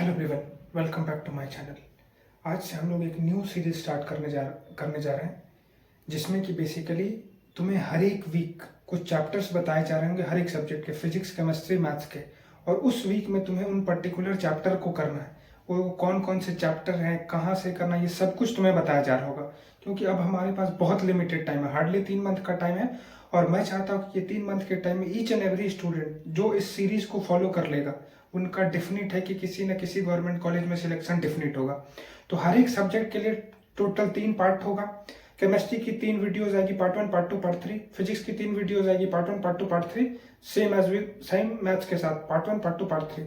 Hello everyone, welcome back to my channel. आज से हम लोग एक न्यू सीरीज स्टार्ट करने जा रहे हैं, जिसमें कि बेसिकली तुम्हें हर एक वीक कुछ चैप्टर्स बताए जा रहे होंगे, हर एक सब्जेक्ट के, फिजिक्स, केमिस्ट्री, मैथ्स के। और उस वीक में तुम्हें उन पर्टिकुलर चैप्टर को करना है। वो कौन कौन से चैप्टर हैं, कहाँ से करना है, ये सब कुछ तुम्हें बताया जा रहा होगा। क्योंकि अब हमारे पास बहुत लिमिटेड टाइम है, हार्डली 3 मंथ का टाइम है। और मैं चाहता हूँ कि ये 3 मंथ के टाइम में ईच एंड एवरी स्टूडेंट जो इस सीरीज को फॉलो कर लेगा, उनका डेफिनेट है कि किसी न किसी गवर्नमेंट कॉलेज में सिलेक्शन डेफिनेट होगा। तो हर एक सब्जेक्ट के लिए टोटल 3 पार्ट होगा। केमिस्ट्री की 3 वीडियोज आएगी, पार्ट 1, पार्ट 2, पार्ट 3। फिजिक्स की 3 वीडियोज आएगी, part 1, part 2, part 3। Same maths के साथ पार्ट 1, पार्ट 2, पार्ट 3।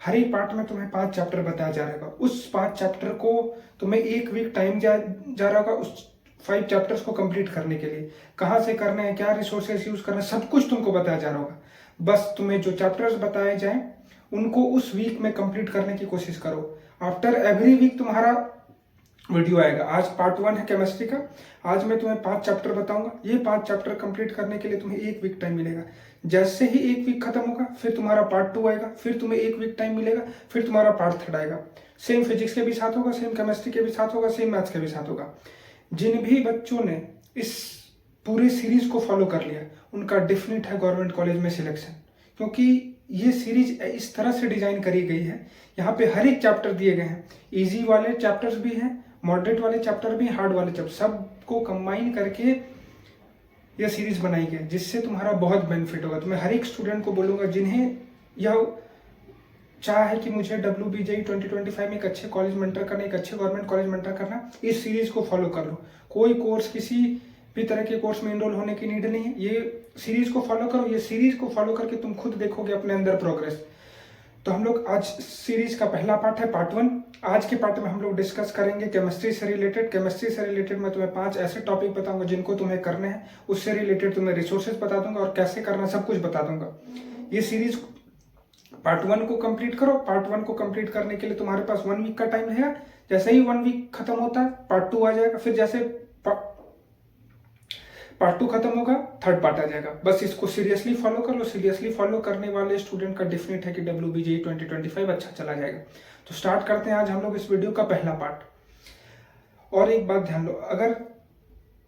हर एक पार्ट में तुम्हें 5 चैप्टर बताया जा रहेगा। उस 5 चैप्टर को तुम्हें एक वीक टाइम जा रहा होगा उस 5 चैप्टर्स को कंप्लीट करने के लिए। कहाँ से करना है, क्या रिसोर्सेज यूज करना है, सब कुछ तुमको बताया जा रहा होगा। बस तुम्हें जो चैप्टर्स बताए जाएं उनको उस वीक में कंप्लीट करने की कोशिश करो। आफ्टर एवरी वीक तुम्हारा वीडियो आएगा। आज पार्ट 1 है केमिस्ट्री का। आज मैं तुम्हें 5 चैप्टर बताऊंगा। ये 5 चैप्टर कंप्लीट करने के लिए तुम्हें एक वीक टाइम मिलेगा। जैसे ही एक वीक खत्म होगा, फिर तुम्हारा पार्ट 2 आएगा, फिर तुम्हें एक वीक टाइम मिलेगा, फिर तुम्हारा पार्ट 3 आएगा। सेम फिजिक्स के भी साथ होगा, सेम केमिस्ट्री के भी साथ होगा, सेम मैथ्स के भी साथ होगा। जिन भी बच्चों ने इस पूरी सीरीज को फॉलो कर लिया, उनका डेफिनेट है गवर्नमेंट कॉलेज में सिलेक्शन। क्योंकि ये सीरीज इस तरह से डिजाइन करी गई है, यहाँ पे हर एक चैप्टर दिए गए हैं। इजी वाले चैप्टर्स भी हैं, मॉडरेट वाले चैप्टर भी, हार्ड वाले चैप्टर, सबको कंबाइन करके यह सीरीज बनाई गई, जिससे तुम्हारा बहुत बेनिफिट होगा। तो मैं हर एक स्टूडेंट को बोलूंगा जिन्हें यह चाह है कि मुझे WBJE 2025 में एक अच्छे कॉलेज में एंटर करना, एक अच्छे गवर्नमेंट कॉलेज में एंटर करना, इस सीरीज को फॉलो कर लो। कोई कोर्स, किसी भी तरह के कोर्स में इनरोल होने की नीड नहीं है। ये सीरीज को फॉलो करो। ये सीरीज को फॉलो करके तुम खुद देखोगे अपने अंदर प्रोग्रेस। तो हम लोग आज सीरीज का पहला पार्ट है, पार्ट 1। आज के पार्ट में हम लोग डिस्कस करेंगे केमिस्ट्री से रिलेटेड। केमिस्ट्री से रिलेटेड मैं तुम्हें 5 ऐसे टॉपिक बताऊंगा जिनको तुम्हें करने हैं। उससे रिलेटेड तुम्हें रिसोर्सेज बता दूंगा और कैसे करना सब कुछ बता दूंगा। ये सीरीज पार्ट 1 को कंप्लीट करो। पार्ट 1 को कंप्लीट करने के लिए तुम्हारे पास 1 वीक का टाइम है। जैसे ही 1 वीक खत्म होता है, पार्ट 2 आ जाएगा। फिर जैसे पार्ट 2 खत्म होगा, 3rd पार्ट आ जाएगा। बस इसको सीरियसली फॉलो कर लो। सीरियसली फॉलो करने वाले स्टूडेंट का डेफिनेट है कि WBJE 2025 अच्छा चला जाएगा। तो स्टार्ट करते हैं आज हम लोग इस वीडियो का पहला पार्ट। और एक बात ध्यान लो, अगर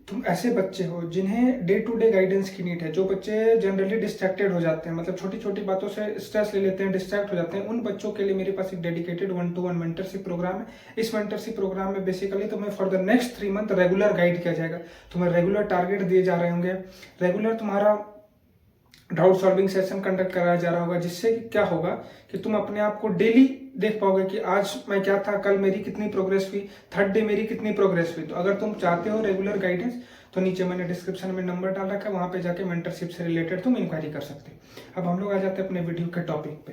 तुम ऐसे बच्चे हो जिन्हें डे टू डे गाइडेंस की नीड है, जो बच्चे जनरली डिस्ट्रैक्टेड हो जाते हैं, मतलब छोटी छोटी बातों से स्ट्रेस ले लेते हैं, डिस्ट्रैक्ट हो जाते हैं, उन बच्चों के लिए मेरे पास एक डेडिकेटेड 1-to-1 मेंटरशिप प्रोग्राम है। इस मेंटरशिप प्रोग्राम में बेसिकली तुम्हें for the next 3 month regular guide किया जाएगा। तुम्हें रेगुलर टारगेट दिए जा रहे होंगे, रेगुलर तुम्हारा डाउट सॉल्विंग सेशन कंडक्ट कराया जा रहा होगा, जिससे क्या होगा कि तुम अपने आप को डेली देख पाओगे कि आज मैं क्या था, कल मेरी कितनी प्रोग्रेस हुई, 3rd डे मेरी कितनी प्रोग्रेस हुई। तो अगर तुम चाहते हो रेगुलर गाइडेंस, तो नीचे मैंने डिस्क्रिप्शन में नंबर डाल रखा है, वहां पे जाके मेंटरशिप से रिलेटेड तुम इंक्वायरी कर सकते हो। अब हम लोग आ जाते हैं अपने वीडियो के टॉपिक पे।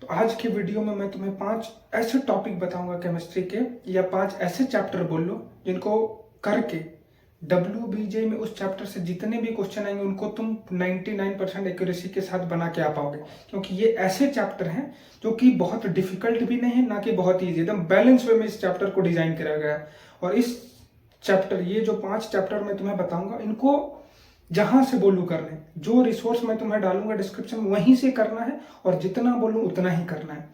तो आज के वीडियो में मैं तुम्हें 5 ऐसे टॉपिक बताऊंगा केमिस्ट्री के, या 5 ऐसे चैप्टर बोल लो जिनको करके WBJ में उस चैप्टर से जितने भी क्वेश्चन आएंगे उनको तुम 99% एक्यूरेसी के साथ बना के आ पाओगे। क्योंकि ये ऐसे चैप्टर हैं जो कि बहुत डिफिकल्ट भी नहीं है, ना कि बहुत ईजी, एकदम बैलेंस वे में इस चैप्टर को डिजाइन करा गया है। और इस चैप्टर, ये जो 5 चैप्टर मैं तुम्हें बताऊंगा, इनको जहां से बोलूं करने, जो रिसोर्स मैं तुम्हें डालूंगा डिस्क्रिप्शन में, वहीं से करना है और जितना बोलूं उतना ही करना है।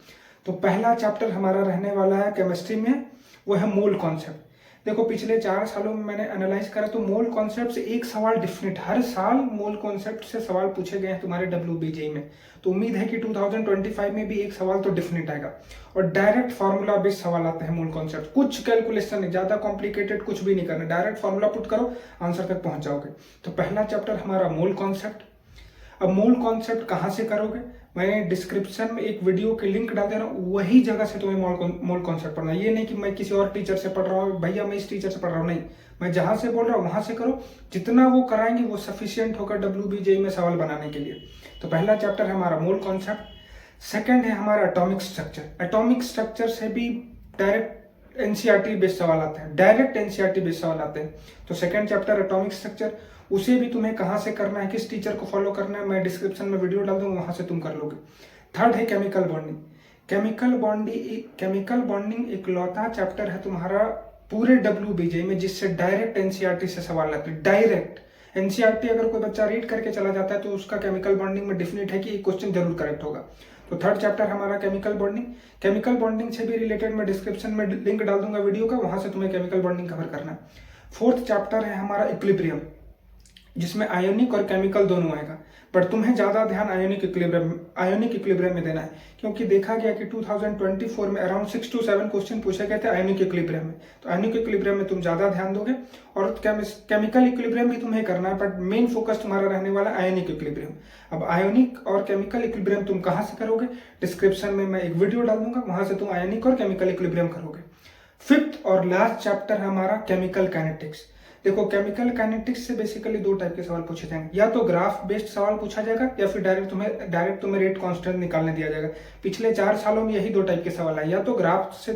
तो पहला चैप्टर हमारा रहने वाला है केमिस्ट्री में, वो है मोल कॉन्सेप्ट। देखो, पिछले 4 सालों में मैंने एनालाइज करा तो मोल कॉन्सेप्ट से एक सवाल डिफिनेट, हर साल मोल कॉन्सेप्ट से सवाल पूछे गए हैं तुम्हारे WBJ में। तो उम्मीद है कि 2025 में भी एक सवाल तो डिफिनेट आएगा। और डायरेक्ट फार्मूला बेस्ड सवाल आते हैं मोल कॉन्सेप्ट, कुछ कैलकुलेशन नहीं, ज्यादा कॉम्प्लिकेटेड कुछ भी नहीं करना, डायरेक्ट फार्मूला पुट करो, आंसर तक पहुंच जाओगे। तो पहला चैप्टर हमारा मोल कॉन्सेप्ट। अब मोल कॉन्सेप्ट कहां से करोगे, मैंने डिस्क्रिप्शन में एक वीडियो के लिंक डाल दे रहा हूँ, वही जगह से तुम्हें मोल कॉन्सेप्ट पढ़ना। ये नहीं कि मैं किसी और टीचर से पढ़ रहा हूँ, भैया मैं इस टीचर से पढ़ रहा हूँ, नहीं, मैं जहां से बोल रहा हूँ वहां से करो। जितना वो कराएंगे वो सफिशियंट होगा WBJ में सवाल बनाने के लिए। तो पहला चैप्टर है हमारा मोल कॉन्सेप्ट। सेकंड है हमारा एटॉमिक स्ट्रक्चर। एटॉमिक स्ट्रक्चर से भी डायरेक्ट NCERT बेस्ड सवाल आते हैं, डायरेक्ट NCERT बेस्ड सवाल आते हैं। तो सेकंड चैप्टर एटॉमिक स्ट्रक्चर, उसे भी तुम्हें कहां से करना है, किस टीचर को फॉलो करना है, मैं डिस्क्रिप्शन में वीडियो डाल दूंगा, वहां से तुम कर लोगे। थर्ड है केमिकल बॉन्डिंग। केमिकल बॉन्डिंग इकलौता चैप्टर है तुम्हारा पूरे WBJ में जिससे डायरेक्ट NCERT से सवाल आते हैं। डायरेक्ट NCERT अगर कोई बच्चा रीड करके चला जाता है तो उसका केमिकल बॉन्डिंग में डेफिनेट है कि एक क्वेश्चन जरूर करेक्ट होगा। तो थर्ड चैप्टर हमारा केमिकल बॉन्डिंग। केमिकल बॉन्डिंग से भी रिलेटेड मैं डिस्क्रिप्शन में लिंक डाल दूंगा वीडियो का, वहां से तुम्हें केमिकल बॉन्डिंग कवर करना है। फोर्थ चैप्टर है हमारा इक्विलिब्रियम, जिसमें आयोनिक और केमिकल दोनों आएगा, पर तुम्हें ज्यादा ध्यान आयोनिक इक्विलिब्रियम में देना है, क्योंकि देखा गया कि 2024 में अराउंड 6 to 7 क्वेश्चन पूछे गए थे आयोनिक इक्विलिब्रियम में। तो आयोनिक इक्विलिब्रियम में तुम ज्यादा ध्यान दोगे, और केमिकल इक्विलिब्रियम भी तुम्हें करना है, बट मेन फोकस तुम्हारा रहने वाला आयोनिक इक्विलिब्रियम। अब आयोनिक और केमिकल इक्विलिब्रियम तुम कहां से करोगे, डिस्क्रिप्शन में मैं एक वीडियो डाल दूंगा, वहां से तुम आयोनिक और केमिकल इक्विलिब्रियम करोगे। फिफ्थ और लास्ट चैप्टर हमारा केमिकल काइनेटिक्स। देखो, केमिकल काइनेटिक्स से बेसिकली दो टाइप के सवाल पूछे जाएंगे, या तो ग्राफ बेस्ड सवाल पूछा जाएगा, या फिर डायरेक्ट तुम्हें रेट कांस्टेंट निकालने दिया जाएगा। पिछले 4 सालों में यही दो टाइप के सवाल आए, या तो ग्राफ से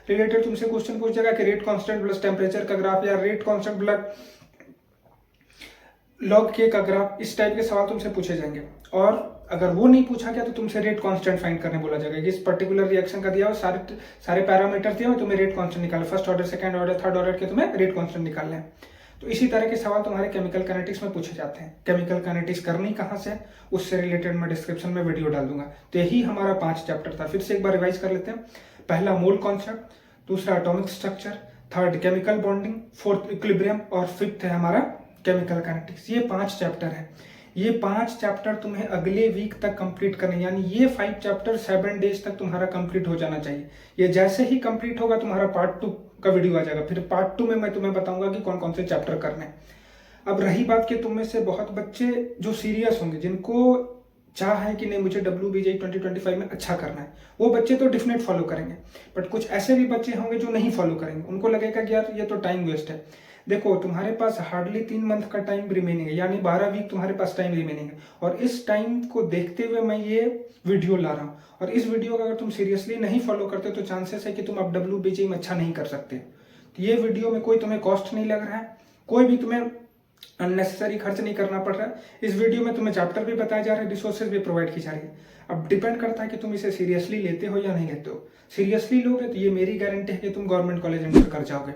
रिलेटेड तुमसे क्वेश्चन पूछ जाएगा कि रेट कांस्टेंट प्लस टेम्परेचर का ग्राफ, या रेट कांस्टेंट प्लस लॉग के का ग्राफ, इस टाइप के सवाल तुमसे पूछे जाएंगे। और अगर वो नहीं पूछा गया तो तुमसे रेट कांस्टेंट फाइंड करने बोला जाएगा कि इस पर्टिकुलर रिएक्शन का दिया हो, सारे पैरामीटर दिए हो, तुम्हें रेट कांस्टेंट निकालना, first order, second order, third order के तुम्हें रेट कांस्टेंट निकालना है। तो इसी तरह के सवाल तुम्हारे केमिकल काइनेटिक्स में पूछे जाते हैं। केमिकल काइनेटिक्स करनी कहां से, उससे रिलेटेड मैं डिस्क्रिप्शन में वीडियो डाल दूंगा। तो यही हमारा 5 चैप्टर था। फिर से एक बार रिवाइज कर लेते हैं। पहला मोल कॉन्सेप्ट, दूसरा atomic structure, third chemical bonding, fourth equilibrium, और फिफ्थ है हमारा केमिकल काइनेटिक्स। ये 5 चैप्टर है। ये 5 चैप्टर तुम्हें अगले वीक तक कंप्लीट करने, यानी ये 5 चैप्टर 7 डेज तक तुम्हारा कंप्लीट हो जाना चाहिए। ये जैसे ही कंप्लीट होगा तुम्हारा पार्ट 2 का वीडियो आ जाएगा। फिर पार्ट 2 में मैं तुम्हें बताऊंगा कि कौन कौन से चैप्टर करने हैं। अब रही बात कि तुम में से बहुत बच्चे जो सीरियस होंगे, जिनको चाह है कि नहीं मुझे WBJEE 2025 में अच्छा करना है, वो बच्चे तो डेफिनेट फॉलो करेंगे। बट कुछ ऐसे भी बच्चे होंगे जो नहीं फॉलो करेंगे, उनको लगेगा कि यार ये तो टाइम वेस्ट है। देखो, तुम्हारे पास हार्डली 3 मंथ का टाइम रिमेनिंग है, यानी 12 वीक तुम्हारे पास टाइम रिमेनिंग है, और इस टाइम को देखते हुए मैं ये वीडियो ला रहा हूँ। और इस वीडियो को अगर तुम सीरियसली नहीं फॉलो करते तो चांसेस है कि तुम अब WBJEE में अच्छा नहीं कर सकते। तो ये वीडियो में कोई तुम्हें कॉस्ट नहीं लग रहा है, कोई भी तुम्हें अननेसेसरी खर्च नहीं करना पड़ रहा है। इस वीडियो में तुम्हें चैप्टर भी बताए जा रहे हैं, रिसोर्सेज भी प्रोवाइड की जा रही है। अब डिपेंड करता है कि तुम इसे सीरियसली लेते हो या नहीं लेते हो। सीरियसली लोगे तो ये मेरी गारंटी है कि तुम गवर्नमेंट कॉलेज एंटर कर जाओगे।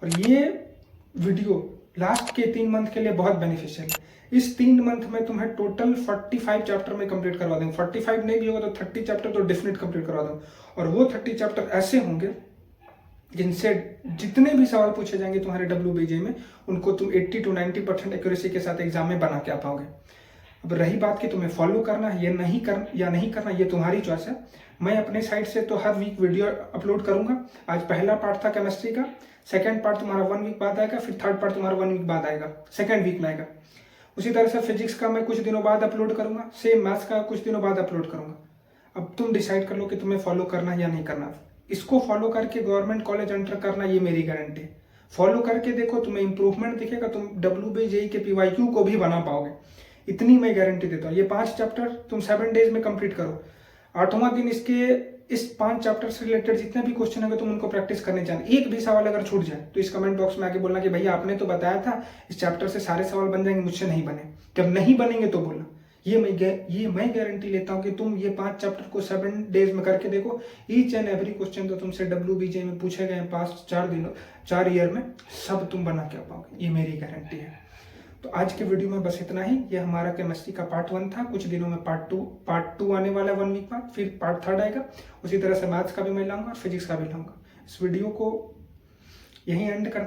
और ये वीडियो लास्ट के 3 मंथ के लिए बहुत बेनिफिशियल है। इस 3 मंथ में तुम्हें टोटल 45 चैप्टर में कंप्लीट करवा दूंगा। 45 नहीं भी होगा तो 30 चैप्टर तो डेफिनेट कंप्लीट करवा दूंगा। और वो 30 चैप्टर ऐसे होंगे जिनसे जितने भी सवाल पूछे जाएंगे तुम्हारे WBJEE में, उनको तुम 80 to 90% एक्यूरेसी के साथ एग्जाम में बना के आ पाओगे। अब रही बात कि तुम्हें फॉलो करना है या नहीं करना, ये तुम्हारी चॉइस है। मैं अपने साइड से तो हर वीक वीडियो अपलोड करूंगा। आज पहला पार्ट था केमिस्ट्री का, सेकंड पार्ट तुम्हारा 1 वीक बाद आएगा, फिर थर्ड पार्ट तुम्हारा 1 वीक बाद आएगा, सेकंड वीक में आएगा। उसी तरह से फिजिक्स का मैं कुछ दिनों बाद अपलोड करूंगा, सेम मैथ्स का कुछ दिनों बाद अपलोड करूंगा। अब तुम डिसाइड कर लो कि तुम्हें फॉलो करना है या नहीं करना। इसको फॉलो करके गवर्नमेंट कॉलेज एंटर करना, ये मेरी गारंटी है। फॉलो करके देखो, तुम्हें इंप्रूवमेंट दिखेगा, तुम WBJEE के PYQ को भी बना पाओगे, इतनी मैं गारंटी देता हूँ। ये 5 चैप्टर तुम 7 डेज में कंप्लीट करो। 8वां दिन इस 5 चैप्टर से रिलेटेड जितने भी क्वेश्चन है तुम उनको प्रैक्टिस करने चाहिए। एक भी सवाल अगर छूट जाए तो इस कमेंट बॉक्स में आके बोलना कि भैया आपने तो बताया था इस चैप्टर से सारे सवाल बन जाएंगे, मुझसे नहीं बने। जब नहीं बनेंगे तो बोलना। ये मैं गारंटी लेता हूँ कि तुम ये 5 चैप्टर को 7 डेज में करके देखो। ईच एंड एवरी क्वेश्चन तो तुमसे WBJEE में पूछे गए पास्ट 4 ईयर में, सब तुम बना के आ पाओगे, ये मेरी गारंटी है। तो आज के वीडियो में बस इतना ही। ये हमारा केमिस्ट्री का पार्ट 1 था। कुछ दिनों में पार्ट 2 आने वाला है 1 वीक बाद, फिर पार्ट 3 आएगा। उसी तरह से मैथ्स का भी मैं लाऊंगा और फिजिक्स का भी लाऊंगा। इस वीडियो को यहीं एंड करते